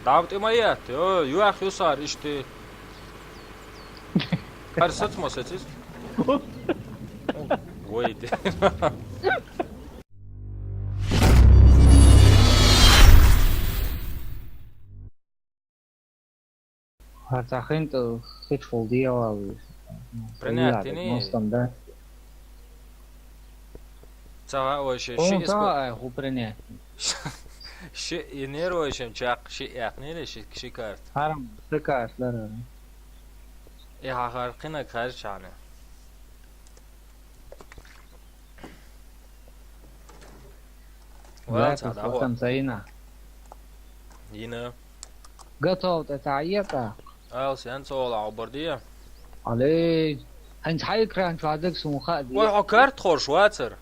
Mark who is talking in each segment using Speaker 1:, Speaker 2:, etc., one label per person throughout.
Speaker 1: Давид имает, юах юсар, ишти. Арсац мосетис. Wait.
Speaker 2: Hartzachento het vol dialogue.
Speaker 1: Принятини.
Speaker 2: Стандарт.
Speaker 1: Цава ойше
Speaker 2: Он
Speaker 1: ши испо.
Speaker 2: та хупрене.
Speaker 1: Ши инер ойшем чак ши яхнили ши карт.
Speaker 2: Харам прикашлар.
Speaker 1: Я харқина кар чане.
Speaker 2: Вата там заина.
Speaker 1: Yine.
Speaker 2: Готов تعيقة.
Speaker 1: Sen sol عبردية.
Speaker 2: عليه. أنت حيكران شو عندك سموخات.
Speaker 1: وكارت خورش واتر.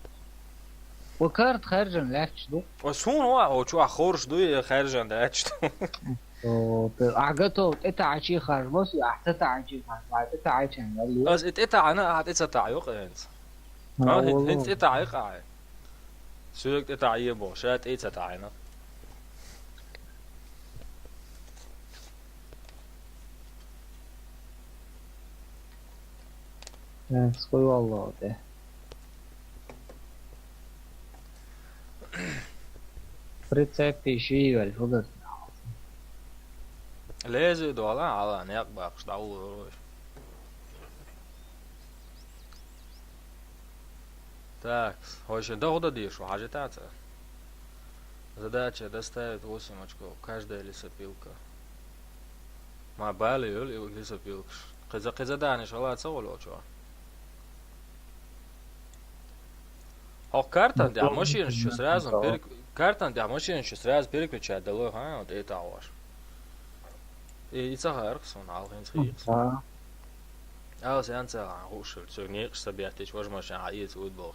Speaker 2: وكارت خارجن لاش دو.
Speaker 1: وسون هو شو خورش دو خارجن لاش دو.
Speaker 2: أعجته عشي خارج بس أحتى عشي خارج بعد عشان قال
Speaker 1: بس أنا تعيق أنت. أنت تعيق عاي. سوق تعيبه شات تعينا.
Speaker 2: سوي والله ده. ريتسبي شيء والفضل.
Speaker 1: لازم دولا على نيق باقش داول. Так, вообще дохода дишу, агитация. Задача доставить 8 очков. Каждая лесопилка. Мобайлы или лесопилка. Кызаданиш ала цоло чё. Картан для машин еще сразу картан для машин еще сразу переключать дало, вот это ваш. И цагарксон алгенсрикс. Sen húsul, så nyers sabjáttis, vagy most már így útból.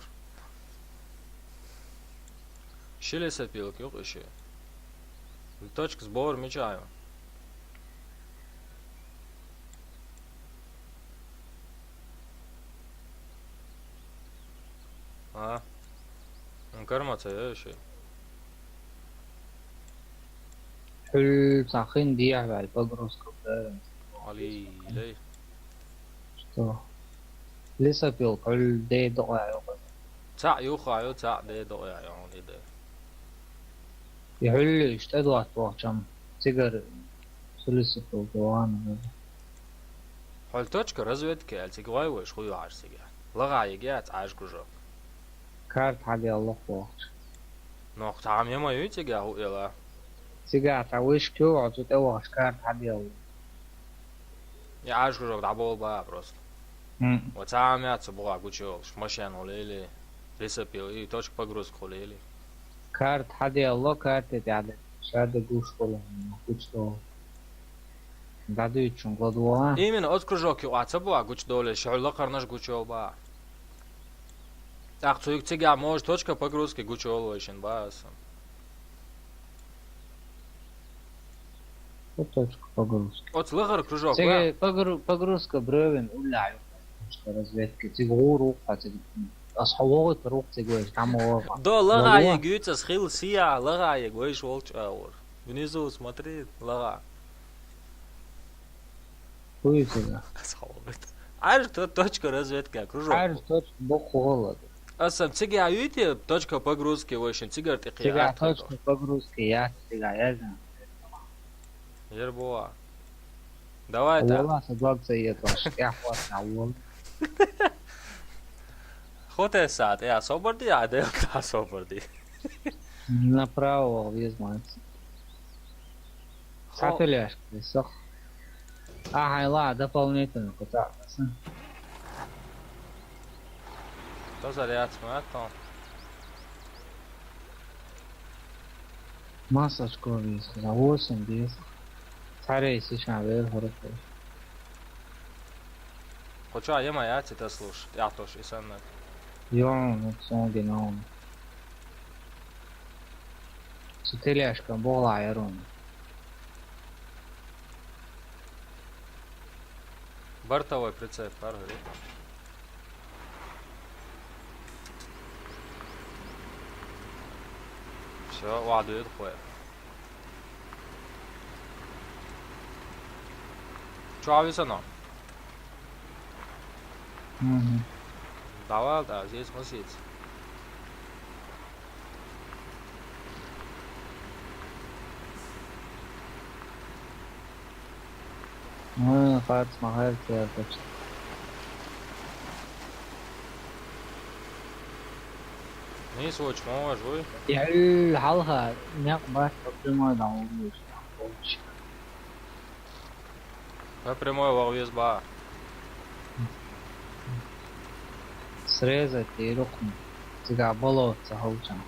Speaker 1: Шили сопилки, уши. Точка сбора мечаю. Информация уши.
Speaker 2: حل ساخن دي على البقروسكوب ده.
Speaker 1: علي لي.
Speaker 2: شو. لسه بيقول ده دقائق.
Speaker 1: تاع يوخايو تاع ده دقيقة يعني ده.
Speaker 2: يحل اشتدوا أتوقعهم تقدر سلسة الجوان.
Speaker 1: حل точка разведки, альтигвай وش خوي عاش سجع. لغا يجات عاش كجو.
Speaker 2: كارت حاجة الله وقت.
Speaker 1: نقطة عم يما يتجا هو إلا.
Speaker 2: سجع تعويش كيو عطوت أوش كارت حاجة الله.
Speaker 1: يعاش كجو دعبول بقى بروست. وتعم يعتبوا عقوشوش مشان وليلي. لسه بيو точка погрузки وليلي.
Speaker 2: كارت حاجة الله كارت تعدد. شهادة جوش كلهم كوشتو. بعده يتشون قدوة.
Speaker 1: Именно от кружоки уацабуа гуч доле шула карнаш гучолба. Так цуик тига мож точка погрузки гучолошин бас.
Speaker 2: Вот точка погрузки.
Speaker 1: От лыгар кружок.
Speaker 2: Тига погрузка бревен уляю. Точка разведки. Тига урук, тига أصحابه تروح تجوز تعمل.
Speaker 1: Да лага я гюца схил сия лага я гуиш волч аур. Внизу смотри лага.
Speaker 2: Хуйся.
Speaker 1: Аж точка разведки кружок.
Speaker 2: Аж точка бухолод.
Speaker 1: Асам тига аюти точка погрузки очень тигар ты
Speaker 2: Тига точка погрузки я тига я знаю.
Speaker 1: Ербуа. Давай так.
Speaker 2: والله صدقت يطلع يا اخوان عوض.
Speaker 1: Хоте сад, я соборди, а де я соборди.
Speaker 2: Направо визмать. Сателяшка, сох. Ага, ла, дополнительно куда?
Speaker 1: То заряд смотрел.
Speaker 2: Масочку вис, за 8 10. Царей сейчас вверх.
Speaker 1: Хочу, а ема я тебя слушать. Я тоже и сам.
Speaker 2: Йон, сон геном. Сателяшка была ярон.
Speaker 1: Бортовой прицеп, паргри. Все, ладно, это хуй. avisa no.
Speaker 2: Мгм.
Speaker 1: Давай, да, здесь мусить.
Speaker 2: Ну, кажется, магазин точно.
Speaker 1: Нeyse o çmava joy.
Speaker 2: يعني حالها نقبة تقديم دعوة
Speaker 1: Я прямой во ba.
Speaker 2: срезать и рухнуть. Тебя болото заholчан.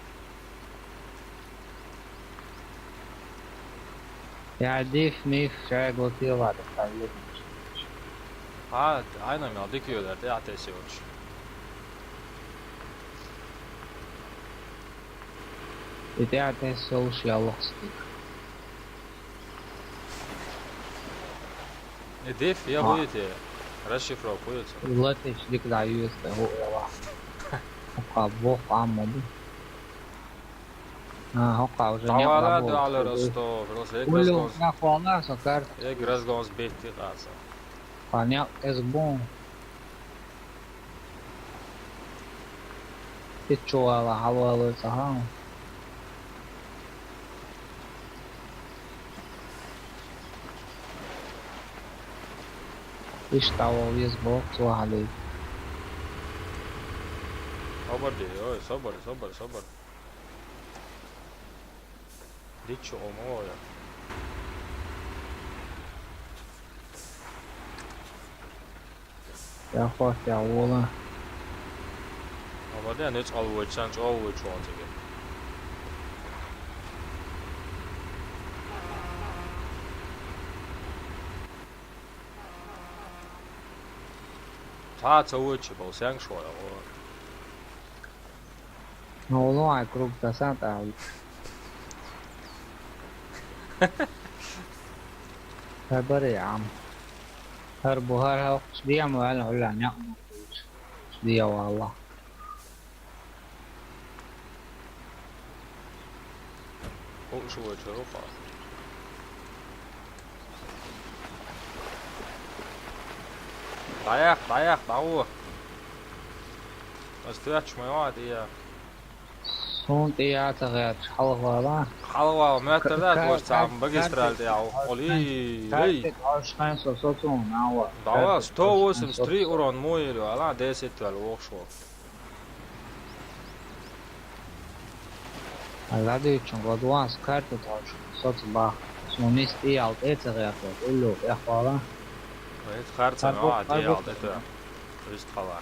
Speaker 2: Я диф миф şaya gotiyorlar da
Speaker 1: Ha, aynen ya dikiyorlar da ateşi olmuş.
Speaker 2: İdi ateş oluş yallıqsın.
Speaker 1: Def я будете расшифровку это.
Speaker 2: Латыш дик даюс да хуяла. Хока бог аммаду. Хока уже не
Speaker 1: Tavala
Speaker 2: работает.
Speaker 1: da alır usto, просто я
Speaker 2: Улю
Speaker 1: разгон.
Speaker 2: на хуала сокар.
Speaker 1: Я разгон с бетти каса.
Speaker 2: Паняк эс бон. Ты чуала хавалы сахан. Иштава виз бог суали.
Speaker 1: Sabır diyor, oy sabır. Dicho o ya.
Speaker 2: Я хош я ула.
Speaker 1: Ama da ne çalıyor, sen çalıyor şu an gibi. Ta çalıyor ki bu sen şu ya.
Speaker 2: Ну, луай круг да санта. خبر يا عم هربوا هرها شدية موالي ولا نعم شدية والله
Speaker 1: O şu ya opa. Dayak, davu. Astırç mı ya diye.
Speaker 2: صون تياتا غير حلق والله
Speaker 1: Halva metrede koşsam magistralde ya. Oli.
Speaker 2: كارتك عشقين صوصوتون ناوى
Speaker 1: Dava 183 uran mojer, ala 10 vel ošlo.
Speaker 2: هذا يتشون غدوان سكارتك عشقين صوت باخ سونيس تيال تيتا غير تقول له يا والله
Speaker 1: Evet, harca ya diye aldı da. Üst hava.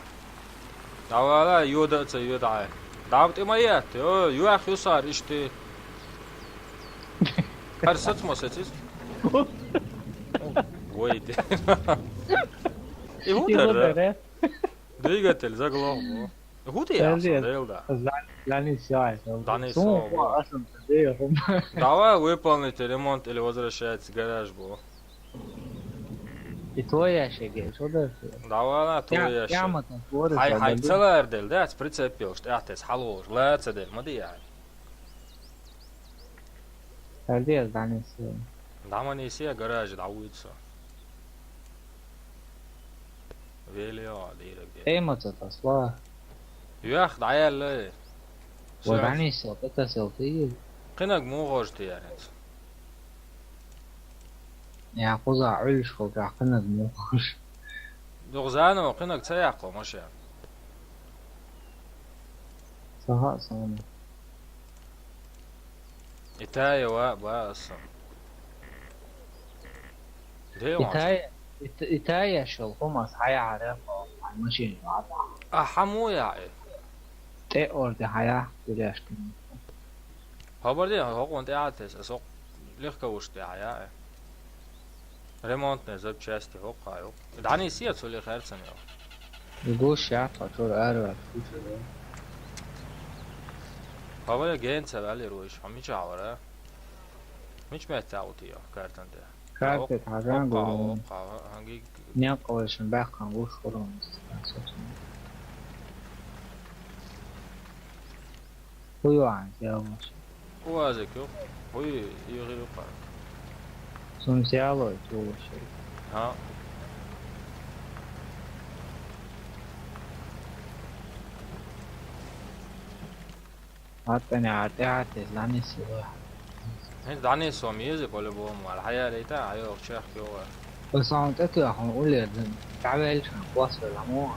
Speaker 1: Davala yoda tsa yoda. Davut imayet. Yo, yuah yusar işte. Her saçma saçız. Wait. И худо, двигатель заглох. Худо я смотрел, да.
Speaker 2: Лани сяй
Speaker 1: Лани
Speaker 2: Сун
Speaker 1: сяй.
Speaker 2: асам тадея
Speaker 1: Давай выполните ремонт или возвращайтесь в гараж, бо.
Speaker 2: И твоя шеге, что да?
Speaker 1: Давай на то я
Speaker 2: Яма-то творится.
Speaker 1: Хай целый дел, да, прицепил, что я тес халуш, лэца дел, мадия.
Speaker 2: Тадея данис.
Speaker 1: Дама не все гараж дауется. Велио, дирек.
Speaker 2: Эймата тасла.
Speaker 1: Юах, даял.
Speaker 2: ودانيس اتصل فيه
Speaker 1: قناق مو غوجتي يعني.
Speaker 2: يا قزع علش قزع قنق موخش
Speaker 1: دغزانو قناق تسياقو ماشي.
Speaker 2: صها صاني
Speaker 1: إتايا واسم. ديو
Speaker 2: إتايا شو خمس حياة عرفة ماشي
Speaker 1: حمو يعني.
Speaker 2: تي أورد حياة بلاش كم
Speaker 1: خبردی ها قوانت عادتش اسق لیخ کوشتی عیاه. ремонт не запчасти هقايو. دعني سيات سولي خير سنة.
Speaker 2: يقول شاطر شو أروع
Speaker 1: هوا جين سبالي رويش هم مش عوره. مش متعوتي يا كارتن ده.
Speaker 2: كارت حرام قولون
Speaker 1: هنگی
Speaker 2: نيا قولشن باقان وش قولون هو عن سيالوش
Speaker 1: هو ذكي هو يغير قا.
Speaker 2: سون سيالوش هو شيء
Speaker 1: ها
Speaker 2: حتى عارتي لانيس
Speaker 1: Danis on music по-любому, الحقيقة لقيتها أيوة شيخ جوا.
Speaker 2: بس عم تأكد عم أقول لك تعبان شو بوصل العمو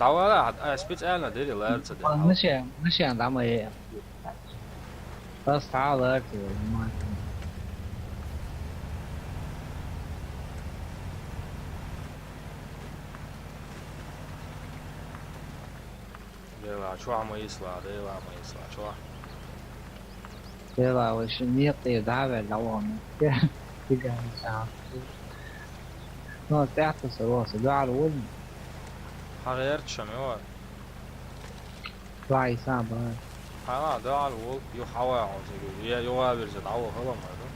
Speaker 1: دعوة سبيت أنا ديري لارتس دي.
Speaker 2: مش عم ايه بس تعال أرتي ما
Speaker 1: ديلا شو عم يصلع ديلا عم يصلع شو.
Speaker 2: كده وش نيطي تعبان لو عم كده مش عارف ما تعطس راسي ده على الولد
Speaker 1: غيرت شميوه.
Speaker 2: راعي صعب
Speaker 1: ها ده على الوول يو حوا عاوز يا يو بيرز دعوة هلا ما ده.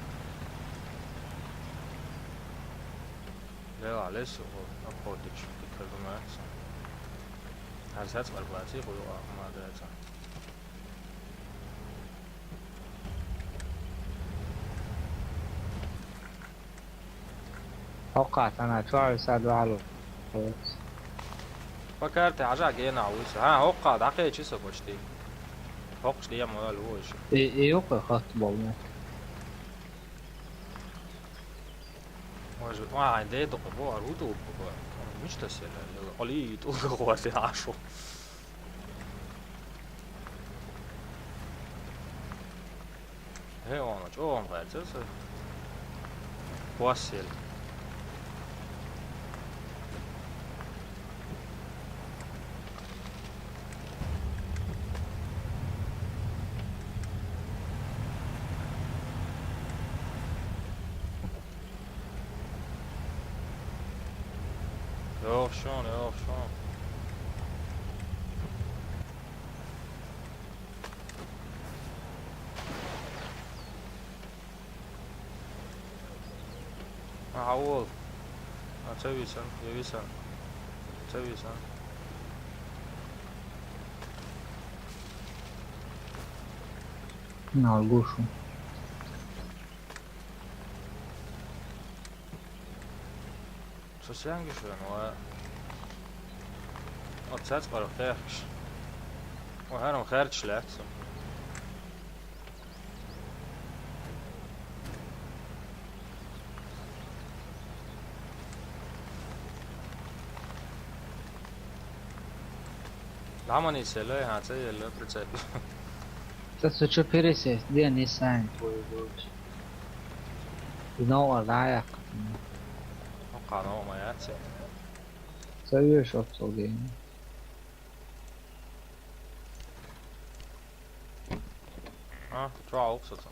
Speaker 1: ديلا لسه هو أبوديش فكرة ما أحسن. هالسات بالبلاتي قولوا ما أدري.
Speaker 2: توقعت أنا شو يساعدوا على
Speaker 1: فكرت حاجة جينا عويس ها هوقع دقيقة شو سوتشتي هوقش ليه ما هو شو
Speaker 2: يوقع خط بالله
Speaker 1: واجد ما عندي دقيقة أرودو مش تسير قليل تقول قواتي عشو هي وانا شو هم غير تسير واسيل يوف شلون يوف شلون معول تسوي سن يبي سن تسوي سن
Speaker 2: نعرفوش
Speaker 1: Så ser han ju några att sätta bara färgs. Och här har de lätt så. Lamani selo här så är det precis.
Speaker 2: بس شو بيريسيس دي نيسان ينور ضايق
Speaker 1: Och قانون ما ياتي.
Speaker 2: سوي شوت صوغين
Speaker 1: Dra också så.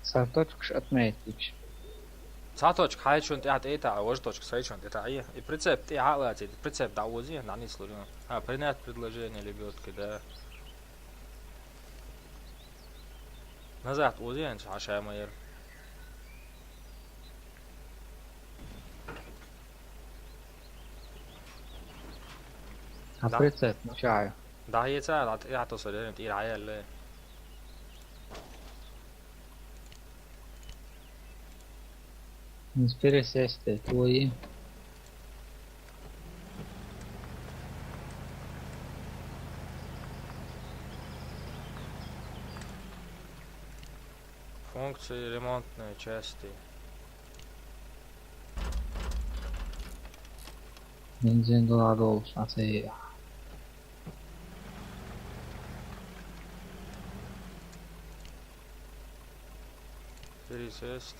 Speaker 2: سارتوتش اتميتش
Speaker 1: Satoch kai schon der hat eta ождочка sai schon это и прицеп ты халати прицеп даузи на них служил. Принять предложение лебедки да. Назад узи عشان ما ير.
Speaker 2: بريتسيت مش عارف
Speaker 1: ده هي ساعة يعطوا انت إيه العيال
Speaker 2: Inspirēsies te to ir.
Speaker 1: Функции ремонтные части.
Speaker 2: $1000 olsa se
Speaker 1: Пересесть.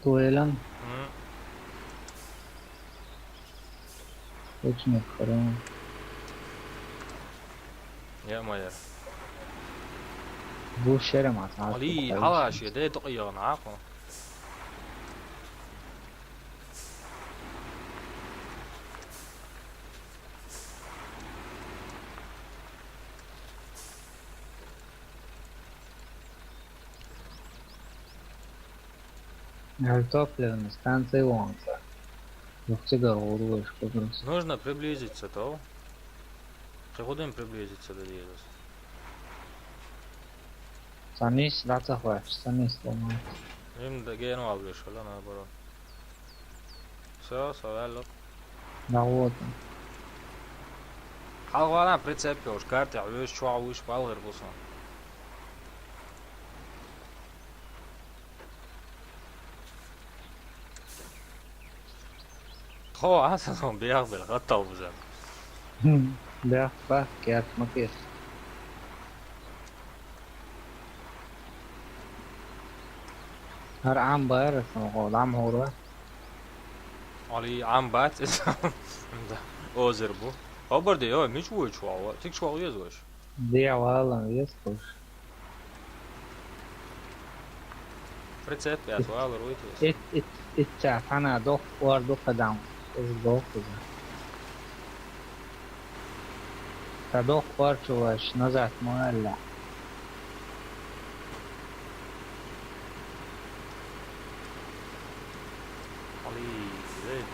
Speaker 2: Tuelan. Точно хорон.
Speaker 1: يا ماير.
Speaker 2: Bu şerem asal.
Speaker 1: علي حواش يدي دقيقة معاكم.
Speaker 2: Топливная станция Вонса. Двухтиголовый шкодность.
Speaker 1: Нужно приблизиться, то. Приходим приблизиться до Дедуса.
Speaker 2: Санис, да, захватишь, санис ломает.
Speaker 1: Endi gene almış lan ha bura. Все, вело.
Speaker 2: Да вот он.
Speaker 1: Halvana pritsepka už kartı almış şu almış balgır bulsun. هو أصلا بياخذ الغطا وبزر.
Speaker 2: Да, бах, я смотри. هر عام بارس مقول عام هو
Speaker 1: Ali عم بات أوزر بو. هو برضه يو مش وش شو تيك شو يزوج.
Speaker 2: دي والله يسكوش.
Speaker 1: Pritsepka سؤال رويته.
Speaker 2: ات انا دوخ وار دوخ داون. از دوخ ده. تدوخ وار شوش نزعت مولع.
Speaker 1: Ali زين.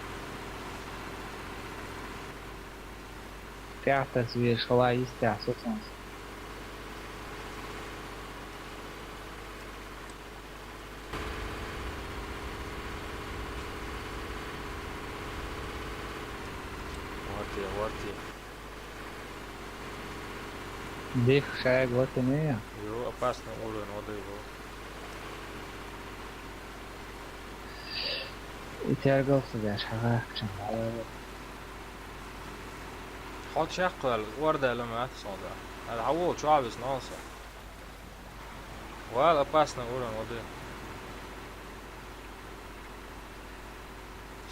Speaker 2: في تصوير شوي يستعصي
Speaker 1: ورتي.
Speaker 2: ديك شاي وطنية.
Speaker 1: يو أباسنا أولو نوضي بو.
Speaker 2: يترقل صدق شغال شغال.
Speaker 1: حط شقل وردة لما أتصنع. هذا عوض شو عبس ناصر. وهذا أباسنا أولو نوضي.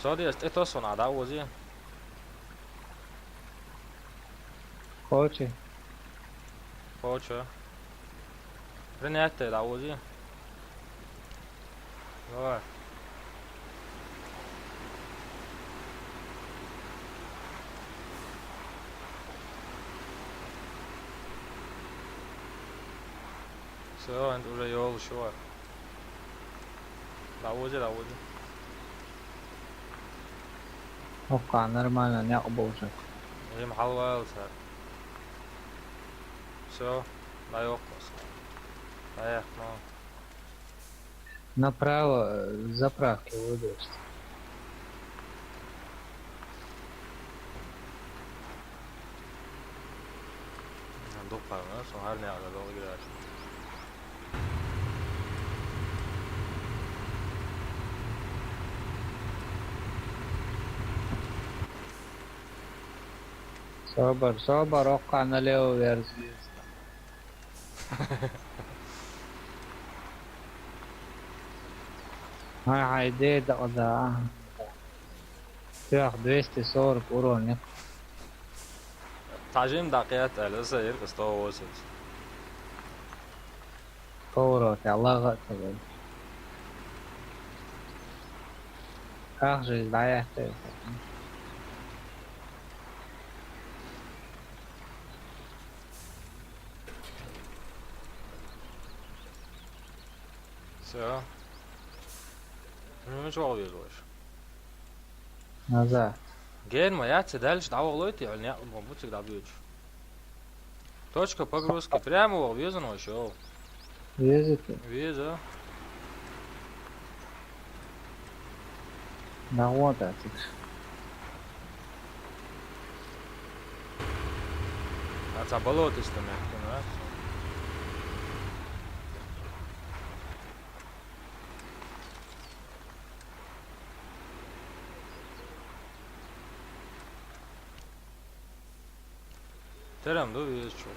Speaker 1: صادي استيتوسون عاد عوضين.
Speaker 2: كوتشي.
Speaker 1: Hoće. Prenijete da vozi. Давай. Все, уже yol şu var. Da vozi.
Speaker 2: وقع نرمانا نقبوشك.
Speaker 1: İyi محلوة صار. Все, да ёкос. Поехал.
Speaker 2: Направо заправки выйдешь.
Speaker 1: Дупа, ну, что гарня, да долго играешь.
Speaker 2: صبر وقع налево вверх. هاي عايدة ده فيها 240 урон.
Speaker 1: تعجين دقيقة لسه يرقص تو وصل.
Speaker 2: كورك الله غطى. أخرج ضيعت.
Speaker 1: Все. Ну, что делаешь?
Speaker 2: Назад.
Speaker 1: Ген моя дальше дал лойти, а не будь всегда бьешь. Точка погрузки. Прямо ввезено еще.
Speaker 2: Везете?
Speaker 1: Веза.
Speaker 2: Да вот это.
Speaker 1: А это болотистый мягкий, да? Терем, да, вез что?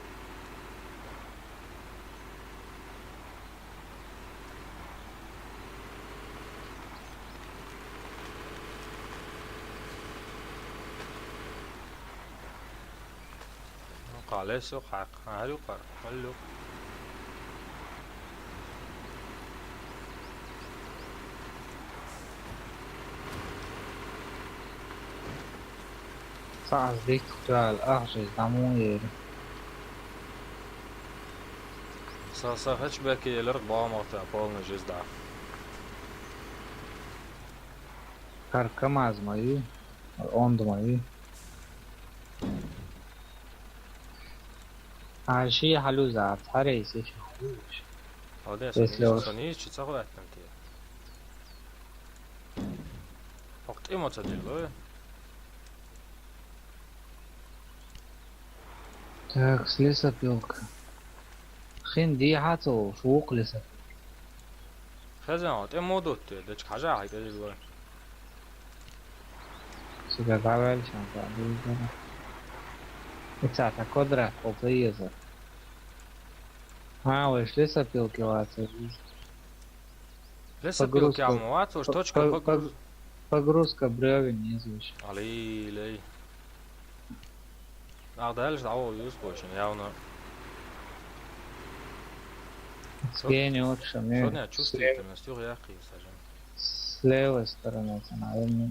Speaker 1: قال سوق حق هلو قر هلو
Speaker 2: صعب ديك تعال أخرج دموير.
Speaker 1: صار هاتشباكي الرقبة مقطع полный жезда.
Speaker 2: Каркамаз мои. Он мои. عشية حلوزة عطاري سيش حلوش.
Speaker 1: هذا
Speaker 2: Если уж-
Speaker 1: صنيش تسوي أتنتي. Эмоция.
Speaker 2: Так, с лесопилка. خين دي حاتو فوق لسه.
Speaker 1: خزان эмодот ده حاجة هيك ده.
Speaker 2: سيدا قابل شان قابل كده. اتساعتا قدرة قوية زر. ها وش лесопилки ватса.
Speaker 1: Лесопилки амуат, уж точка погруз.
Speaker 2: Погрузка бревен незвучно.
Speaker 1: Лей. Дальше дало юзбочен, явно.
Speaker 2: Сгени отша мне.
Speaker 1: Сегодня чувствительность, я сажен.
Speaker 2: С левой стороны, наверное.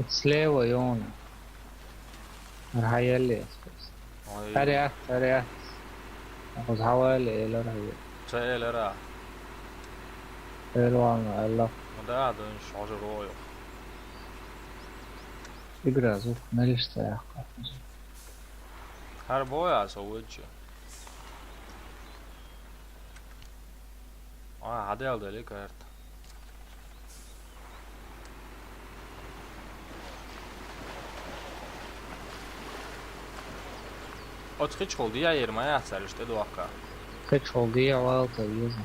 Speaker 2: Слева Иона. رهيلي أريح أخذ حوالي إلى رهيل
Speaker 1: سائل را
Speaker 2: إلوانا إلا
Speaker 1: ده قاعد شعر رويو
Speaker 2: إقرأ زوف ماليش سياق
Speaker 1: هر boja سويتش hade al delik vert. Otkiç oldu ya yermaya atsarıştı duakka.
Speaker 2: Kaç oldu ya valta yüzü.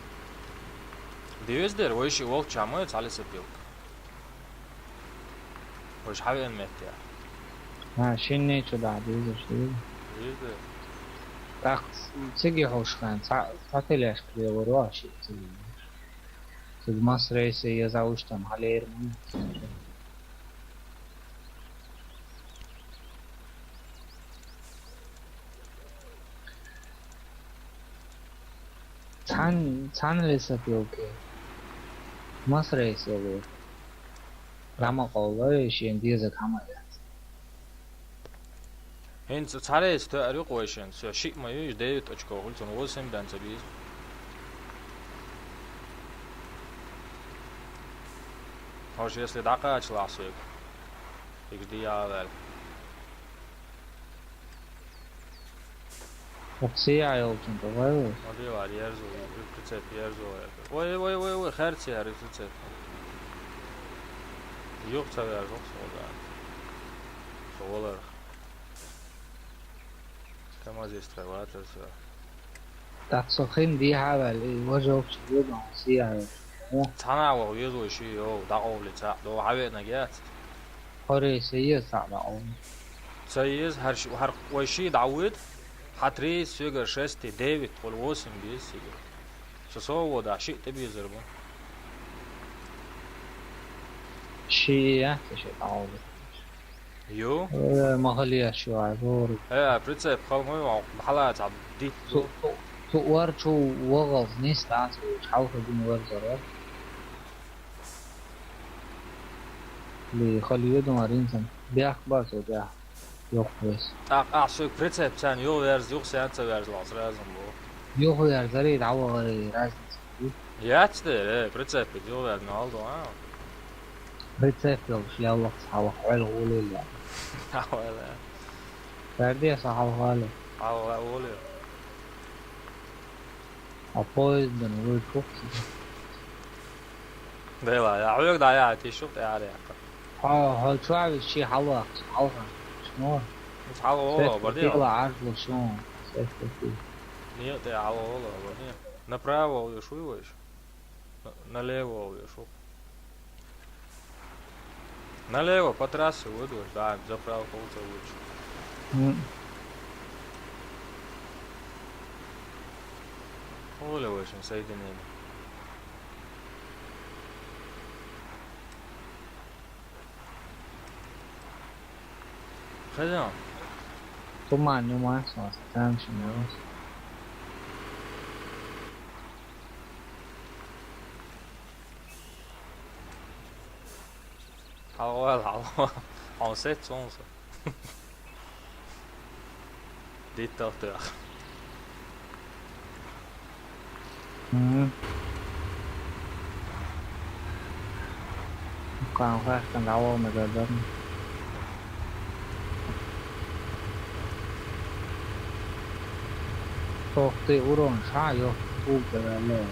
Speaker 1: Divezdir, o işi vol çamı çali sepil. O iş havi enmet ya.
Speaker 2: Ha şimdi şu da yüzü şey.
Speaker 1: Divezdir.
Speaker 2: Tak تيجي حوشخان تعطيليش كلي وراشي في مصر رئيسي يزاوشتم على يرمي 찬 لسه اوكي مصر رئيسي يقول لما قولوا شيء ديزك عمل
Speaker 1: Hens царес то арюқойшен, со шик мою 9 очков, ультон 8 данцабиз. Хош, если дака чласуек. Игди явел.
Speaker 2: وقسية يلتون تغير
Speaker 1: Оди var yerzo, прицеп yerzo. Ой, херци яр прицеп. Yok çaver, yok soda. Solar. كما زي استوات
Speaker 2: تقصخين دي حاول وجهك شديد وقسية
Speaker 1: تانا ويزو شي يو داقو لتا دو عوي نجات
Speaker 2: قريسية صعبة أوي
Speaker 1: سيز هر وشي دعوت حتري سيجر شستي ديفيد قول وسم بيس سيجر سو دا شيء تبي زربون
Speaker 2: شيء شيء أوي
Speaker 1: يو
Speaker 2: مهلية شو عبور
Speaker 1: بريتسيب خلمو بحلا تعب دي
Speaker 2: تو ورشو وغز نيس لانسو تحاول بين ورزر اللي خليه يدو مارينسن بيأخبار سو بيأخ يوخويس
Speaker 1: أعشق بريتسيب كان يو ويرز يو سيانتا ويرز لاس رازم بو
Speaker 2: يوخو يرزري يدعو غري رازم
Speaker 1: ياتشتر بريتسيب يو ويرز نالدو
Speaker 2: بريتسيب يوش يالله صحاوة حوال غولي اللي
Speaker 1: ولا
Speaker 2: فردية صحاوة غالي
Speaker 1: أولي
Speaker 2: أبويز بنقول كوكسي
Speaker 1: ديلا يا عيوك دا يا تيشوف يا عليك
Speaker 2: هل شو عارف شي حلوة حلوة شنو
Speaker 1: مش على والله بدي
Speaker 2: يلا عارف شلون سيفتي
Speaker 1: Нет, я алло, нет. Направо увешиваешь, налево увешиваешь. Налево по трассе выйдешь, да, заправку лучше. Уливаешь соединение. Хозяин.
Speaker 2: Туман, нюмас, там что
Speaker 1: Hallo, hallo. On zit soms. Dit toch terug.
Speaker 2: Còn khác cần đâu mà rồi bên Tohti урон шаю убрали.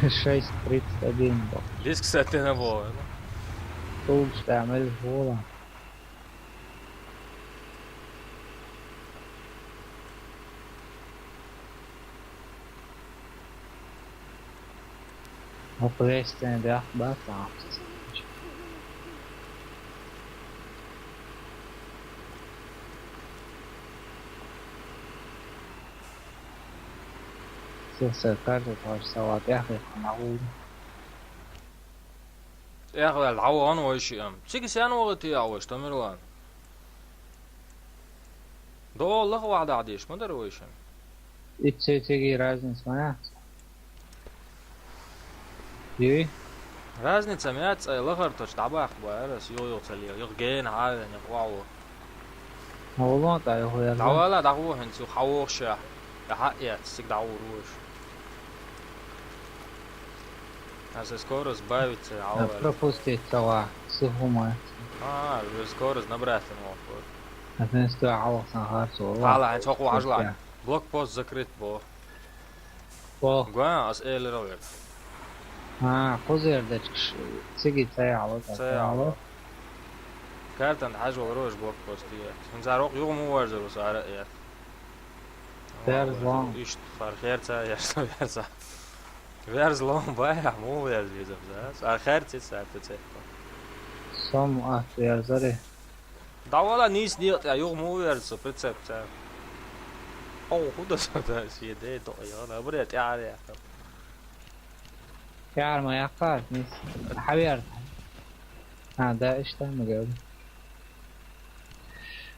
Speaker 2: 6.31 был.
Speaker 1: Disk setine bu.
Speaker 2: Тут تعمل فولا. Opreste de akbata. Cercado por Salvador Ronaldo.
Speaker 1: Ja, wel, hou aan hoor je. Zeker zijn we het jou is, dan maar. До الله واحد عاديش ما درويش.
Speaker 2: Итсетеги разница понятно. И
Speaker 1: Разница мять, лахар точ табах баэрас, йо цали, йо ген хаавен, вау.
Speaker 2: والله طيب هو يلا.
Speaker 1: Давала дагуу хэн су хавууша. Я сиг дауруш. Аз скоро сбавится,
Speaker 2: Пропустить сова сухума.
Speaker 1: скоро набрать его.
Speaker 2: Отнести عوض سنغارسو.
Speaker 1: Hala, het ook wel Blogpost закрыт бо.
Speaker 2: Бо.
Speaker 1: Гуа ас элеровер.
Speaker 2: قزر دچكش تيجي تاعو
Speaker 1: تاعو. كارتن حاجة وروش blogpost ديت. هم زاروق يوم موارزر وسعر ايات.
Speaker 2: Verzlong.
Speaker 1: Ist verkehrtsa, ja, so versa. Verzlong baia, mu verzlizam, zas. Archertsit sartset.
Speaker 2: Som at verzare.
Speaker 1: Давала nis diet, ja, joh mu verzo, precept. Oh, hoe dat zo daar zie je toch, ja, nou bret, ja.
Speaker 2: يا ما يقال نيس حبير هذا ايش تعمل قبل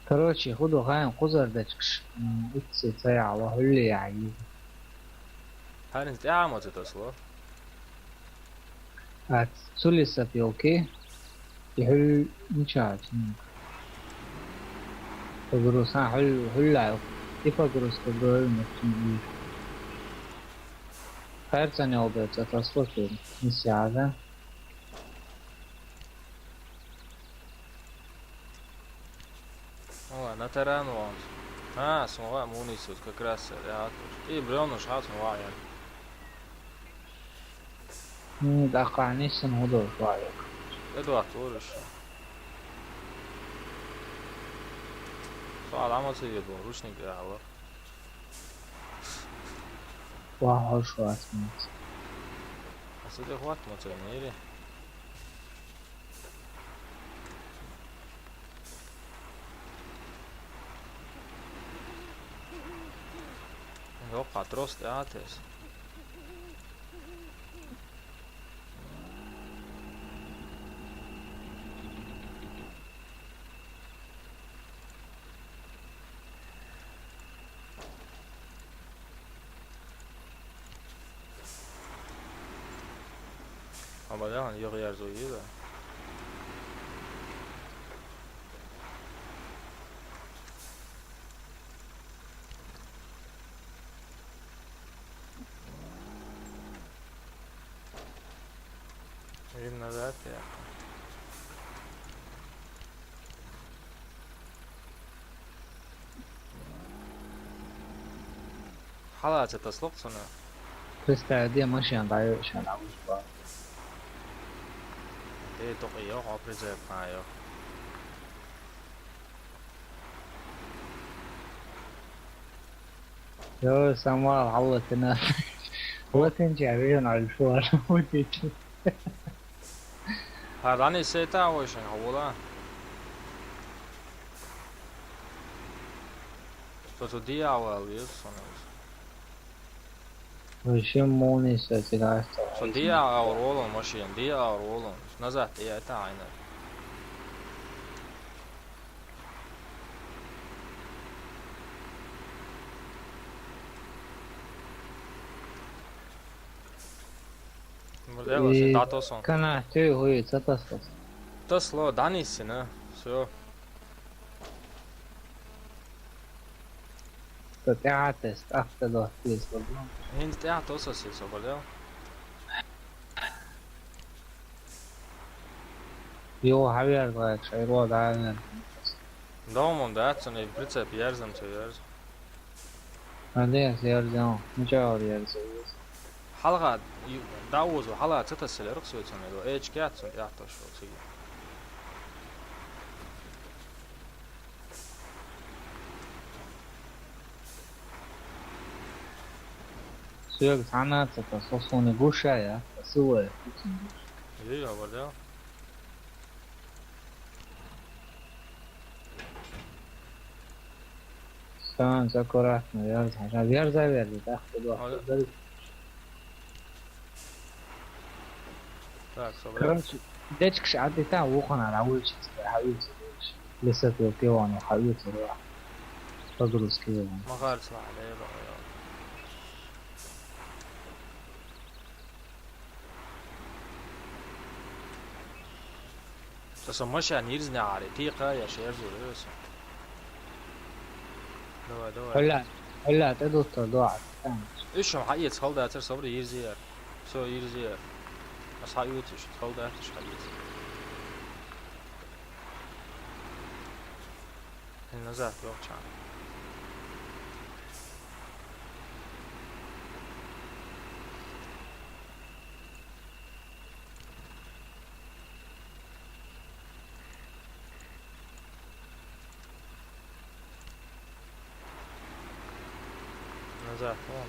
Speaker 2: كروتشي خدوا خاين قزر دچكش اتسي تاع وهلي عيب
Speaker 1: Har inte jag måste ta slå.
Speaker 2: ات سوليسا في اوكي يحل نشاط فقروسا حل هلا يفقروس كبرول مكتوب خير ثانية وضعت أتصلت نسيادة
Speaker 1: О, на терен вон. Смогла мунисус, как раз реактор. И бревну шат смогла я.
Speaker 2: دقع نيسن هدو شوية
Speaker 1: Edu atvorиш. Sad عمل سيد رучник реактор.
Speaker 2: واحد شوية اسمت
Speaker 1: А сюда хват моценери. Опа, трост атес. Aber ja, jag gör så ju. Видно, да, ты. خلاص تسلق صنع.
Speaker 2: تستعدي ماشي عند عيو عشان أعوش بقى
Speaker 1: ايه دقيقة وعبرزة معايا.
Speaker 2: يو ساموال عوضتنا هو تنجي عبيون على الفور وديتو
Speaker 1: هراني سيتا وشن هولا. تو دي اول يوصل.
Speaker 2: وشم موني ساتيغاستو
Speaker 1: Så det er rollen maskin, det er rollen. Назад я это айна. Дело, си дато сон.
Speaker 2: Kana ты хуй цатасос.
Speaker 1: Тасло, даниси, не? Всё.
Speaker 2: Tot ätest after tills vad bra.
Speaker 1: Hint ja, tossa siis on palju.
Speaker 2: Jo, Javier oleks ei ruoda ääne.
Speaker 1: Domon tähtsam ei pritsep järsam see järs.
Speaker 2: Ma tean, see järgi on. Mitä oli järgi?
Speaker 1: Halga dauz või halga sõtas selle rõksuitsun edu. Edge kätsun teatas roksi.
Speaker 2: Söög sanad, seda sosune guše ja suve.
Speaker 1: Ei ole palju.
Speaker 2: See on see korrektne järgi. Järgi verdi tähti tuua.
Speaker 1: Так, собой.
Speaker 2: Короче, дечка шады та ухана научится, хавится. Лесет его пивану, хавится, да. По-грузски его.
Speaker 1: Махар слава, я его. Саса моща нирзне ари, тиqa я шерзу рёс. Давай.
Speaker 2: هلا تدوت ضاعت.
Speaker 1: إيش حقيقة خالد أثر صبر يرزير. سو يرزير. بس حقيقتش خالد أثر حقيقة. النزاع لوق شان. نزاع فوق.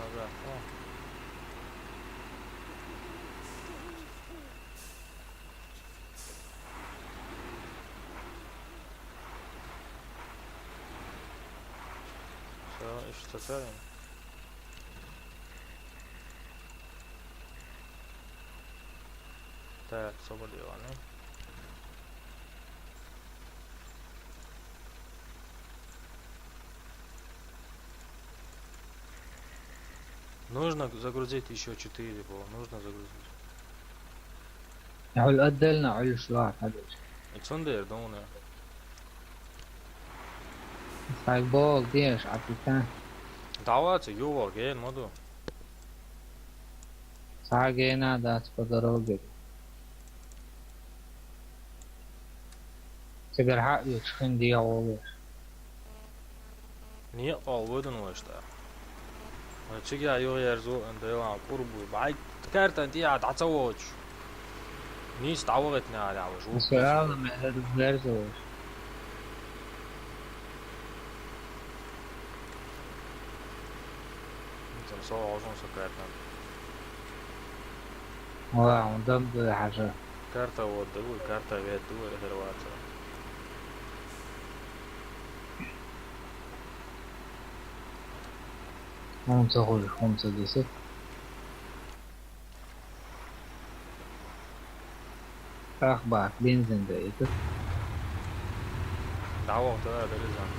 Speaker 1: إيش تسوي؟ Так, собор диваны. Нужно загрузить еще 4 было. Нужно загрузить.
Speaker 2: عل أدلنا عل شلاع هذا.
Speaker 1: Itsundер, думаю.
Speaker 2: Сайбол, деш, апитан.
Speaker 1: Давайте, юва, ген, моду.
Speaker 2: Сагена дац по дороге. Теперь хапьют шхинди олыш.
Speaker 1: Niye alvodun var işte. Çünkü ayı yerzo devam kurbu. Bay kartan diye dağıtıyoruz. Niye dağıt ne ala var?
Speaker 2: Mesela mehir verzoş.
Speaker 1: Sen sağ olsun kartan.
Speaker 2: Valla ondan böyle haşa.
Speaker 1: Karta oldu bu karta ve du hervatsa.
Speaker 2: Onca hoş, onca desek. Ah bak, benzindeydi.
Speaker 1: Dağıt da delizan.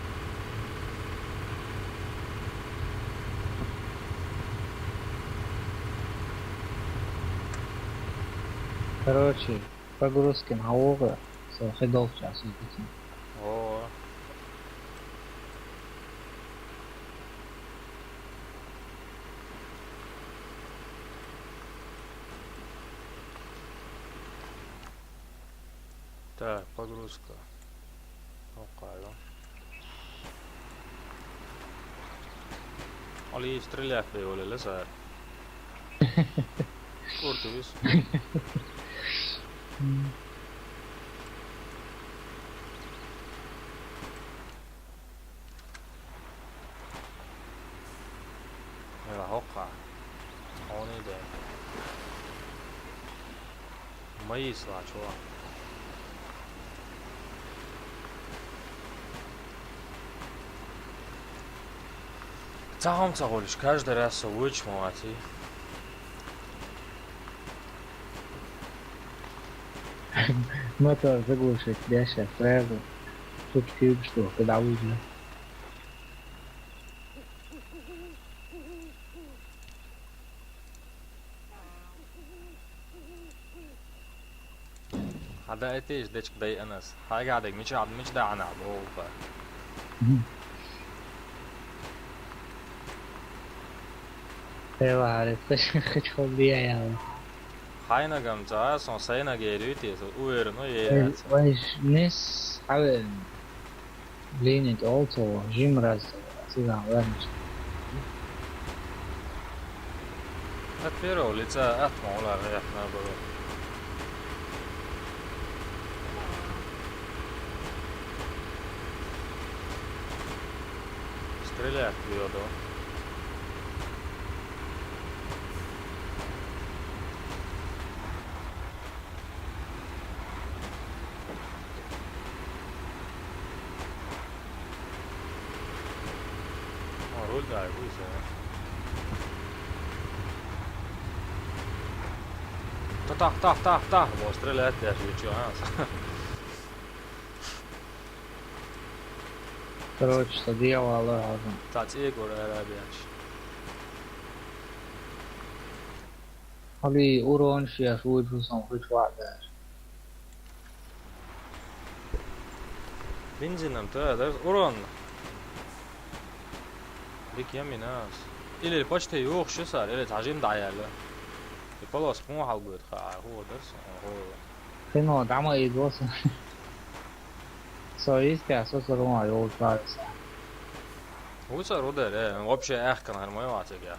Speaker 2: Короче, погрузки на ОВА, ходов час идти.
Speaker 1: О. Так, погрузка. Окей. Oli стреляпи oli lisää. Kurtuvis. Hyvä hokkaa. On idea. Маисло, чувак. Цагаамцагуулж каждый раз ууч маа тий.
Speaker 2: Мотор заглушить, дальше, сразу. Тут фильм что, когда уже.
Speaker 1: هذا ايتيش ديش بدي انس هاي قاعدك مش داعنا بوفا
Speaker 2: Evo, ali to bija jau.
Speaker 1: Hainagam dzās un seinagē rīties uir no jēts.
Speaker 2: Vai nes haben Linet also Jimraz sigan vermiş.
Speaker 1: Atfiro lica atma ola rejna bro. Strelja diyordu. Rol dai, questo è. Tah, bo streljati ja žičio,
Speaker 2: Короче, что делала lazım.
Speaker 1: Tāds iegura ērābienš.
Speaker 2: Ali uron și uidzusam hıçvader.
Speaker 1: Benzinam tāda, uron. Dik yemi nās. Ili почти yok şu sar, ili tajim dayalı. خلاص مو حاول هو درس هو
Speaker 2: Kino dama idosa. Соистя сосорма yolcağız.
Speaker 1: وصار ودر вообще احكن هالمواد يا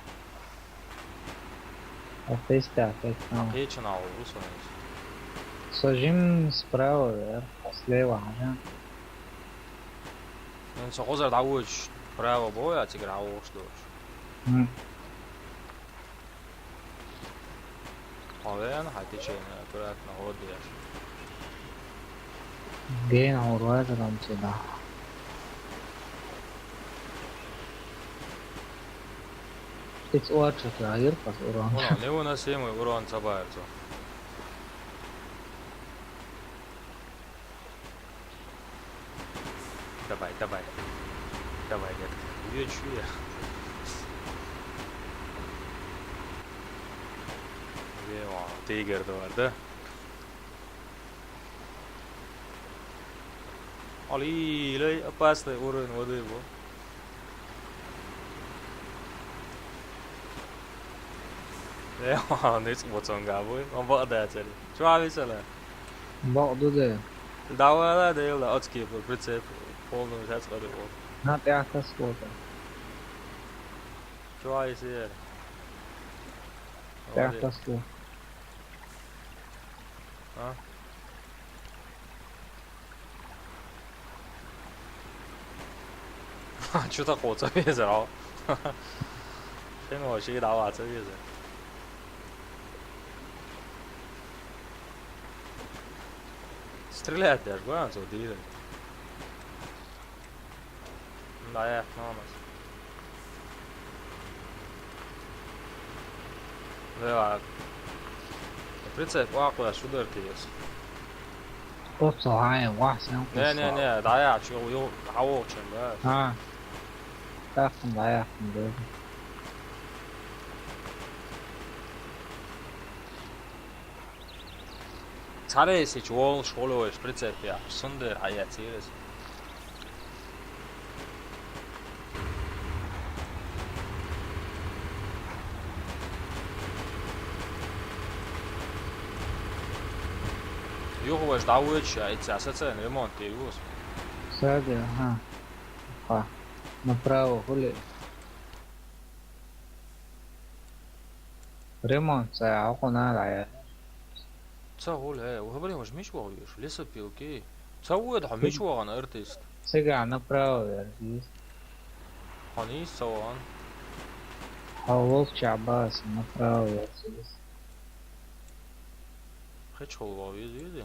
Speaker 2: Atesta так.
Speaker 1: هيك ناو وصل
Speaker 2: Сожим справа, слева, ага.
Speaker 1: من سقوزر دعوج براو بويا تيجر عوش دوش هذا انا حتى شيء براتنا هودي يا
Speaker 2: Gen horvaz ramsida. It's orçak ya, yırpas oran.
Speaker 1: Ulan ne bu nasıl mı uran sabahırsa Давай детка я чую Eyvah tiger de vardı Ali lay apasla urun воды bu Eyvah ne çıkmıyor galiba on bak da çeli Çuvavi sala
Speaker 2: Bağdu de.
Speaker 1: Davada değil de atki bu pritsep polnu şats var o
Speaker 2: Na te akas kota.
Speaker 1: Çuvavi siyer
Speaker 2: Te akas kota.
Speaker 1: Ha去到火这边子了，先我去打瓦这边子。Стреляет даже, гулян за удивили. Да, я намаз. Да, прицеп акла шудер тиес.
Speaker 2: Opsa haya wahsen.
Speaker 1: Не, да я чё, yo, hawo chen da.
Speaker 2: Ha. Takım da yakın böyle.
Speaker 1: 잘해서 좋은 ሾ로의 프리셉이야. 손들 아예 지르지. Його ж давуючи, а це ремонт його.
Speaker 2: Сади, ага. Ha. Направо, хули. Ремонт, це акуна.
Speaker 1: تصور وهبلي مش واغيش لسه بيوكي تصور ده مش واغن ارتست
Speaker 2: Сега направо, вернись.
Speaker 1: هني سوان
Speaker 2: Хавол Чабас, направо, вернись.
Speaker 1: خيش هو يزيد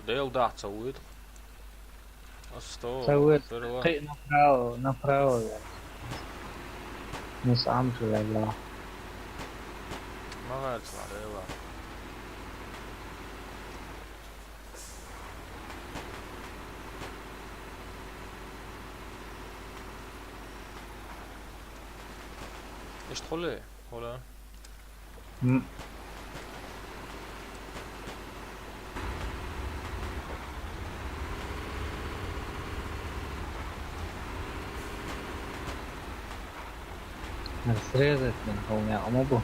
Speaker 1: Dale da تصور أستو
Speaker 2: Саует, направо, вернись. Не сам же, لا.
Speaker 1: ما غيرت على ايش تدخل ولا
Speaker 2: م- Срезать у меня мобу.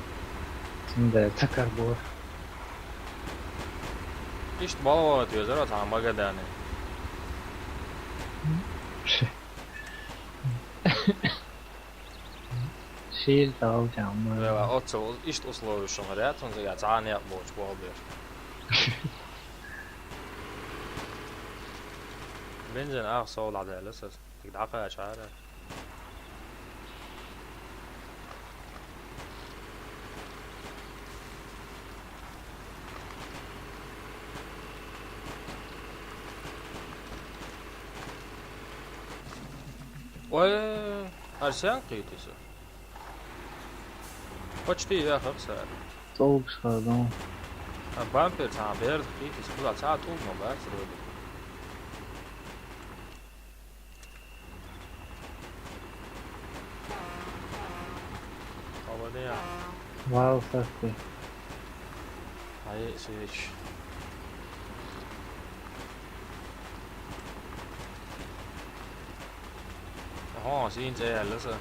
Speaker 2: Şimdi takar bu.
Speaker 1: ايش تبغى زرعت عم بقداني
Speaker 2: Şiir alacağım.
Speaker 1: ja otso iść uslovišom rečom za cāni apmoč pobiež بنزين صول على الاساس تقدعها اشعار و ارسيان قيتس почти يا خمسة
Speaker 2: Soğuk çıkardım.
Speaker 1: بامبر تاع بيرد قيتس كل ساعة طول ما بس طبعا
Speaker 2: Wow sasti.
Speaker 1: هاي سويتش سين جاي لسه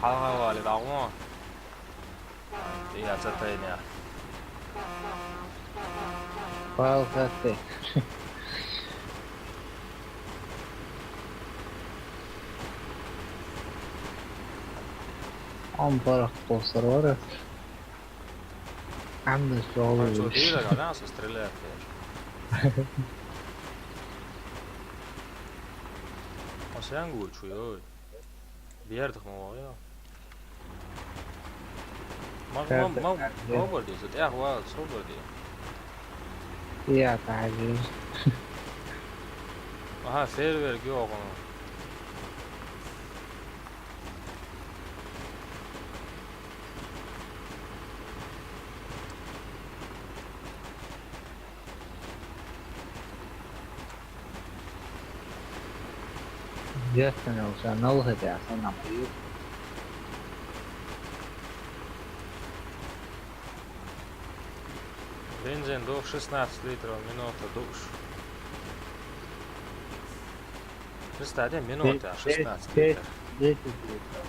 Speaker 1: حاول العوام يا ستين يا
Speaker 2: Wow sasti. Амбарах посорваров. عم
Speaker 1: شو
Speaker 2: الشغل.
Speaker 1: ديرك على ناس استريلات بس ينقول شوي بيردخ مواضيع ما بردي زد هو صو بردي
Speaker 2: يا تعجيل.
Speaker 1: ها فير جو
Speaker 2: Естественно, уже налоги عشان عملية.
Speaker 1: بنزين دوخ 16 لتر минута душ представляете минута 16 литров
Speaker 2: 10 литров.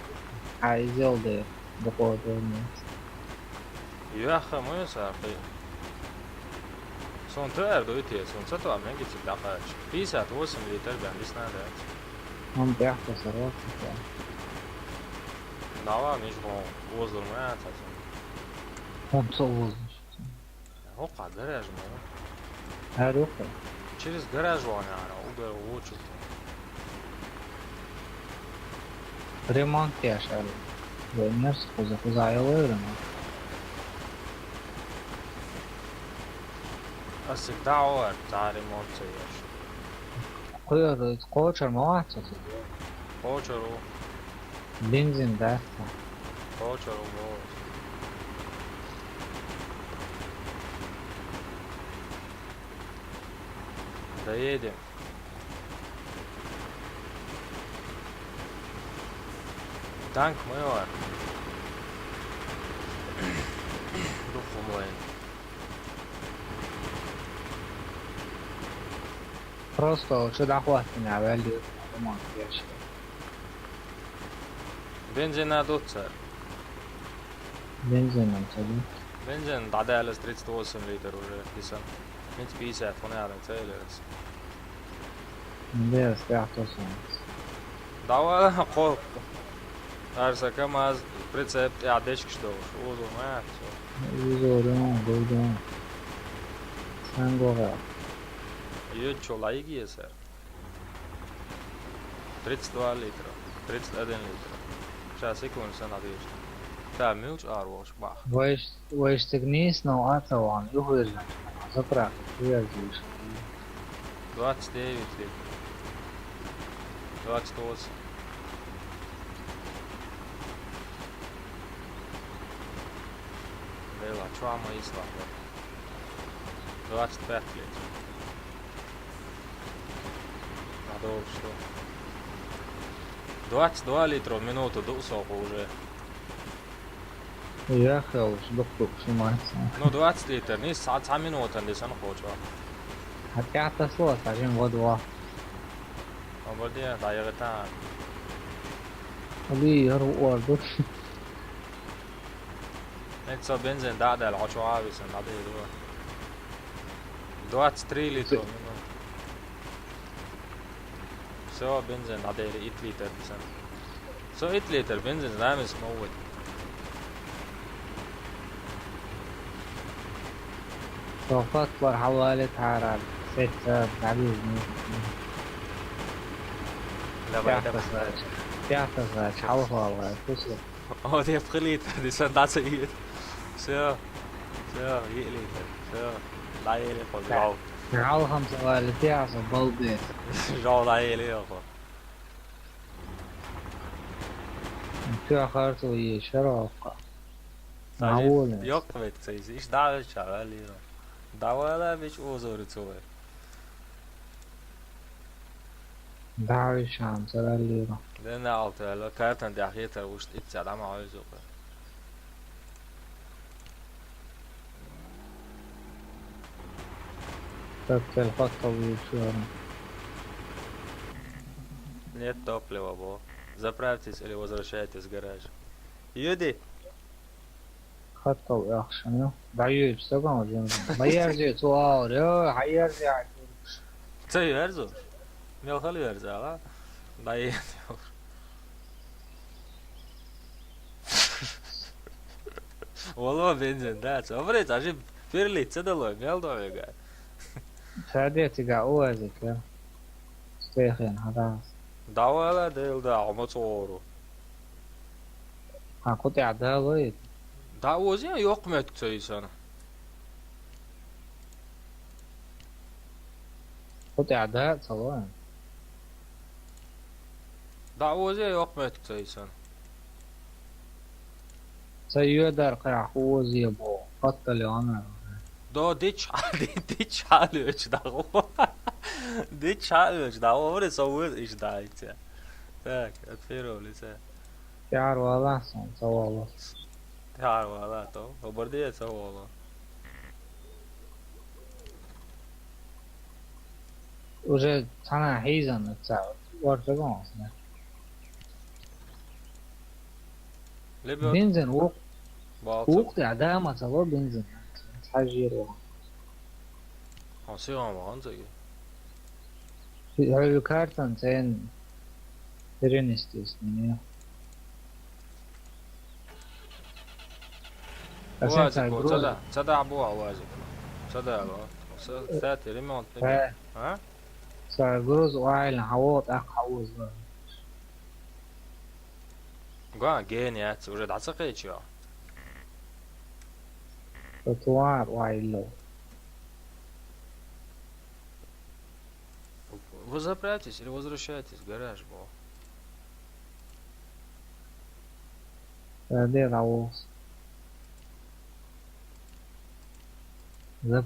Speaker 2: عايزел ده بقوة
Speaker 1: ياخا مو يسافي سون تر دويتي سون ستو امنجي تدقاش 58 لتر بعندي سنادات
Speaker 2: هم بيحكوا صراحة.
Speaker 1: دعوة مش بون وزر ما
Speaker 2: هم صوز.
Speaker 1: هوقع гараж ما
Speaker 2: هاروكا.
Speaker 1: через гараж وانا удар лучше
Speaker 2: Ремонт yaşar. Benim kuzayılıyorum.
Speaker 1: اسك دعوة تاع ريمونت سياش
Speaker 2: Koyuyoruz. Koçer muhaçası.
Speaker 1: Koçero
Speaker 2: Benzin derse.
Speaker 1: Koçero boz доедем танк мой духу мой
Speaker 2: Просто şu da vaktin evvel diyor. Ремонт yaşar.
Speaker 1: бензин надо царь
Speaker 2: Benzinim tabii.
Speaker 1: бензин дадалес 38 литр уже писан 50 ونعرف تايلرز
Speaker 2: Biraz yapıyorsun.
Speaker 1: دعوة قوق أرسل كماز بريتسيب يعديش كشتوش وضو ما
Speaker 2: Yüzüyorum, duydum. Sen goga.
Speaker 1: يوتشو لايقي يسار 32 لتر 31 لتر сейчас секунд سنة ديش تا ميوش أروش باخ
Speaker 2: Войштигнись, но атаван. Югыржан. Zapravo, uvijek.
Speaker 1: 29 litri. 28. Lielā čvāma izslēgta. 25 litri. Надо что? 22 литра в минуту до усока уже.
Speaker 2: Уехал, ждок снимается.
Speaker 1: Ну 20 литр, не саца минута, не сан хоча.
Speaker 2: Хотя это сложно, один год два.
Speaker 1: А вот я дайгата.
Speaker 2: اللي يروح أرضه.
Speaker 1: Nec benzin dada al 10 بس نعطيه دوا. 23 لتر منه. سوا بنزين نعطيه 8 لتر بس. سو 8 لتر بنزين رامس موت.
Speaker 2: فقط بر حوالي تعرض 6 عديد
Speaker 1: لا بعد
Speaker 2: يعتقد حوالي تصل.
Speaker 1: Oh, die heeft geleten. Die zijn dat ze hier. Zo. Zo, hier liter. Zo. Daar hier gewoon. Zo.
Speaker 2: نعاود 5 تعصب بالبيت.
Speaker 1: Zo, daar hier gewoon.
Speaker 2: في آخرته يشرق معقول
Speaker 1: Yok weet ze. Is daar het wel hier. Daar wel een beetje ozer het zo.
Speaker 2: دعوي الشام ترى الليرة
Speaker 1: لأن أعطي لو كارتن دي أخيتها وش إتساعد عم عايزه.
Speaker 2: تبت الخطة ويشورا
Speaker 1: Нет топлива, бо. Заправьтесь или возвращайтесь в гараж. Юди.
Speaker 2: خطة ويخشنه دعوي بسبب وجنب ما يرجع توار يا حيرجع
Speaker 1: Це верзу. Мелхал верзала. Дай. والله بنزين داس. أفريت عجيب فيرلي تدلوا ميلدو يقع.
Speaker 2: فاديتي قاوزك يا استيخين هذا
Speaker 1: دعوة ديل دا عمصورو.
Speaker 2: قطع داويد
Speaker 1: دعوة زين يقمت تيسان.
Speaker 2: قطع داء صوان
Speaker 1: دعوة زين يقمت تيسان.
Speaker 2: سيودر قرع خوزي بو قتل وانا
Speaker 1: Da dit challenge dağo. Dit challenge dağo var savur iş dağıt ya. Tak, atfir öyleyse.
Speaker 2: يعر والله صن صوالله
Speaker 1: Har valla to. Haber diye savur.
Speaker 2: уже sana heyecanlı çağır orta olmasın
Speaker 1: Lebe
Speaker 2: benzin o
Speaker 1: balta.
Speaker 2: وقت دائما صور بنزين حجير
Speaker 1: Hasi ama hangi?
Speaker 2: هاي كارتن sen birini istiyorsun ya.
Speaker 1: واجب تصدق تصدق ابوها واجب. تصدق ابوها. ثلاثة ريمونت. ها؟
Speaker 2: صار جروز وعائل حوض أخ حوض
Speaker 1: قا جينيات وجد عسقيت يا.
Speaker 2: تطوار وعائل
Speaker 1: Вы заправьтесь или возвращайтесь в гараж, бо.
Speaker 2: هذا عوض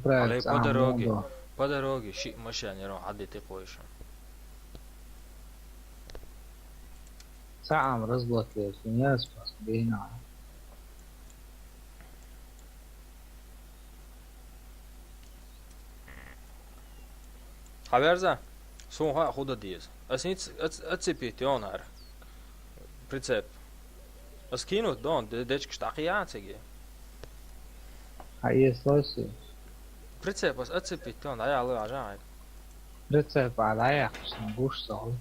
Speaker 1: علي
Speaker 2: заправить
Speaker 1: по дороге شيء مشان يروح عدي قويش.
Speaker 2: ساعة رزقت في الناس بس بينا
Speaker 1: Haberza? Son хода dies. Es nichts atcipit jonar. Pricep. Es kino don de dech gstaqiatsige.
Speaker 2: هاي سوسي
Speaker 1: Pricep es atcipit don ja lo ajaib.
Speaker 2: رتب على يخش نبوش صغير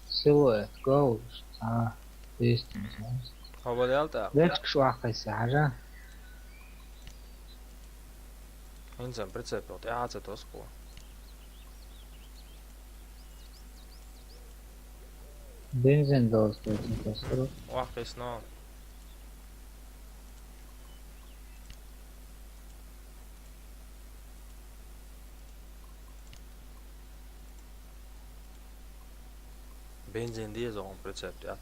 Speaker 2: سويت جوش ديستنس
Speaker 1: Hoba delta.
Speaker 2: ليش شو عقيس حاجة
Speaker 1: Inzam pricep ot jāce to sko.
Speaker 2: بنزين دوز تصرف
Speaker 1: Waqis no. Бензин, дизель, он прицеп, да.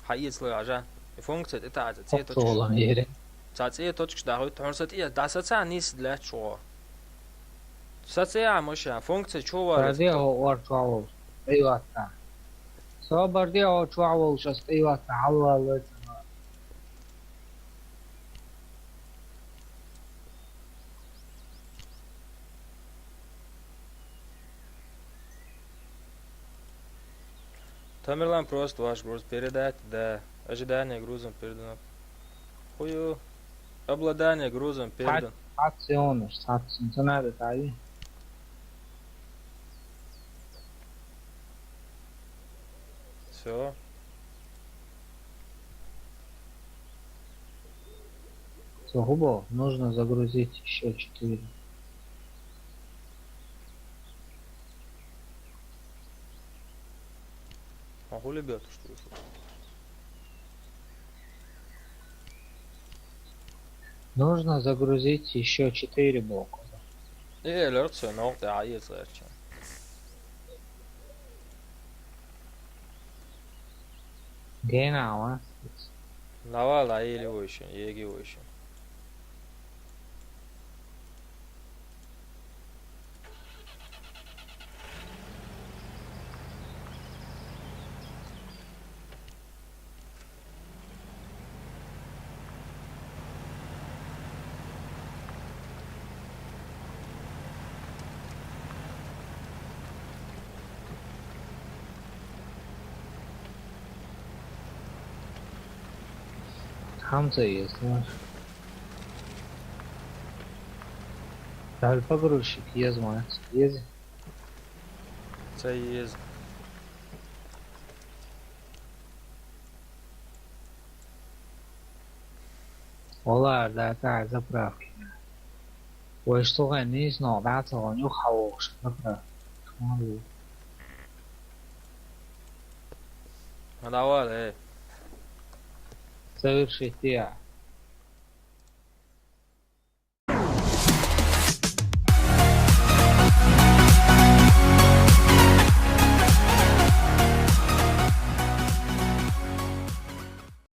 Speaker 1: حقيقة عشان فونكция это цвет
Speaker 2: Hopsa olan yeri.
Speaker 1: цвет точка да вот он сати да сати нис для чего сати мощь функция чего
Speaker 2: Bardiya o arçuavul. Eyvatda. So bardiya o arçuavul şast eyvatda halvalı.
Speaker 1: Тамерлан просто ваш груз передать, да. Ожидание грузом передано. Хую. Обладание грузом передано.
Speaker 2: Satsın. Satsın. Sana da tabii.
Speaker 1: Все.
Speaker 2: Сугубо нужно загрузить еще 4.
Speaker 1: Могу ребята что ли?
Speaker 2: Нужно загрузить еще 4 блока.
Speaker 1: Лёрцу ногти عايز зачем?
Speaker 2: Genau, а?
Speaker 1: Навал аили очень, еги очень.
Speaker 2: Hamza есть, знаешь. Даже погрузчик есть, мать. Есть.
Speaker 1: Це есть.
Speaker 2: Ола, да, так, заправки. Ой, что они снова даться, у них хороший заправки. Смотри.
Speaker 1: Навал,
Speaker 2: Совершить я.